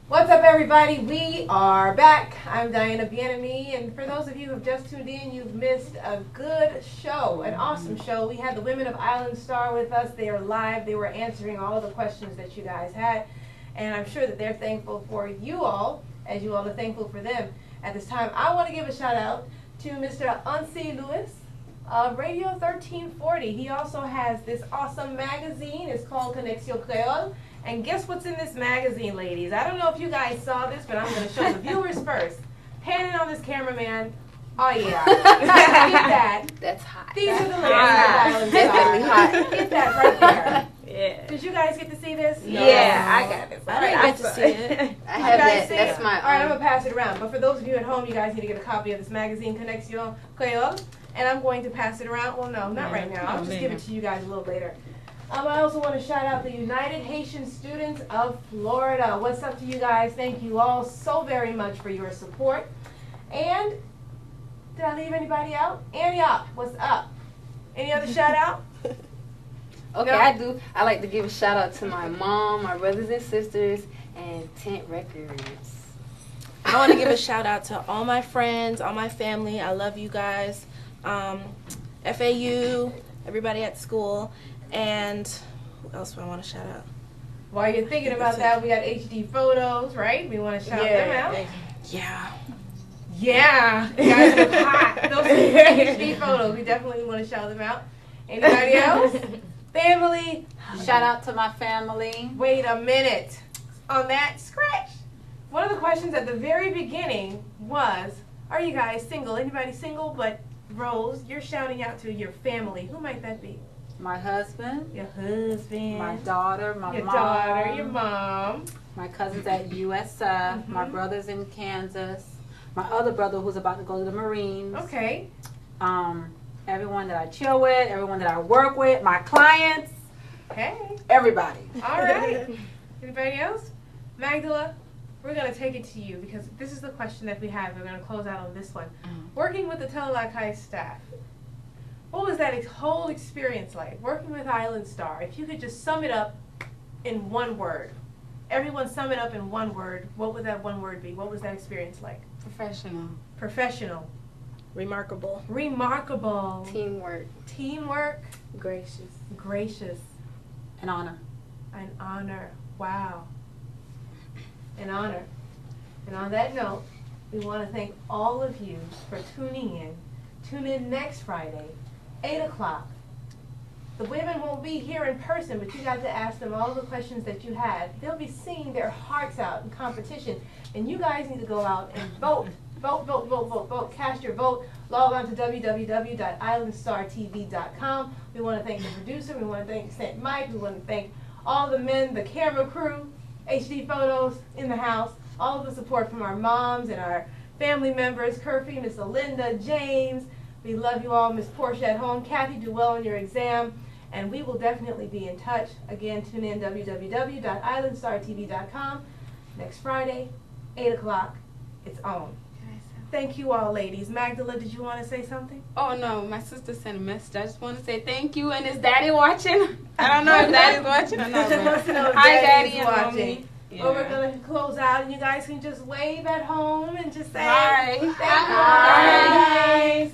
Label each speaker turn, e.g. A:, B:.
A: What's up, everybody? We are back. I'm Diana Bien-Aime, and for those of you who have just tuned in, you've missed a good show, an awesome show. We had the women of Island Star with us. They are live. They were answering all of the questions that you guys had, and I'm sure that they're thankful for you all, as you all are thankful for them. At this time, I want to give a shout out to Mr. Ansi Lewis of Radio 1340. He also has this awesome magazine. It's called Connexion Creole. And guess what's in this magazine, ladies? I don't know if you guys saw this, but I'm going to show the viewers first. Panning on this cameraman. Oh, yeah. Get that.
B: That's hot.
A: These are the ladies.
B: Definitely hot.
A: Get that right there.
C: Yeah.
A: Did you guys get to see this?
C: Yeah, I got it.
B: I didn't get to see it. I have that. That's my.
A: All right, I'm going to pass it around. But for those of you at home, you guys need to get a copy of this magazine, Connexion Creole. And I'm going to pass it around. Well, no, not right now. I'll just give it to you guys a little later. I also want to shout out the United Haitian Students of Florida. What's up to you guys? Thank you all so very much for your support. And did I leave anybody out? Antioch, what's up? Any other shout out?
B: Okay, no? I do. I like to give a shout out to my mom, my brothers and sisters, and Tent Records.
C: I want to give a shout out to all my friends, all my family. I love you guys. FAU, everybody at school. And who else do I want to shout out?
A: While you're thinking about that, we got HD photos, right? We want to shout them out.
C: Yeah.
A: Yeah. You guys look hot. Those HD photos. We definitely want to shout them out. Anybody else? Family.
B: Shout out to my family.
A: Wait a minute. On that scratch. One of the questions at the very beginning was, are you guys single? Anybody single? But Rose, you're shouting out to your family. Who might that be?
B: My husband.
A: Your husband.
B: My daughter. My
A: your
B: mom.
A: Your daughter. Your mom.
B: My cousins at USF. My brothers in Kansas. My other brother who's about to go to the Marines.
A: Okay.
B: Everyone that I chill with. Everyone that I work with. My clients.
A: Hey.
B: Everybody.
A: All right. Anybody else? Magdala, we're going to take it to you because this is the question that we have. We're going to close out on this one. Working with the Tele staff. What was that whole experience like, working with Island Star? If you could just sum it up in one word. Everyone sum it up in one word. What would that one word be? What was that experience like?
B: Professional.
A: Professional.
C: Remarkable.
A: Remarkable.
B: Teamwork.
A: Teamwork.
B: Gracious.
A: Gracious.
B: An honor.
A: An honor. Wow. An honor. And on that note, we want to thank all of you for tuning in. Tune in next Friday. 8 o'clock. The women won't be here in person, but you got to ask them all the questions that you had. They'll be singing their hearts out in competition, and you guys need to go out and vote. Vote, vote, vote, vote, vote. Cast your vote. Log on to www.islandstartv.com. We want to thank the producer. We want to thank St. Mike. We want to thank all the men, the camera crew, HD photos in the house, all of the support from our moms and our family members, Curfy, Miss Alinda, James. We love you all. Miss Portia at home. Kathy, do well on your exam. And we will definitely be in touch. Again, tune in www.islandstartv.com. Next Friday, 8 o'clock. It's on. Thank you all, ladies. Magdala, did you want to say something?
D: Oh, no. My sister sent a message. I just want to say thank you. And is Daddy watching? I don't know if Daddy's watching or not.
A: Hi, Daddy and watching. Yeah. Well, we're going to close out, and you guys can just wave at home and just say
D: bye.
A: Bye. Bye. Bye.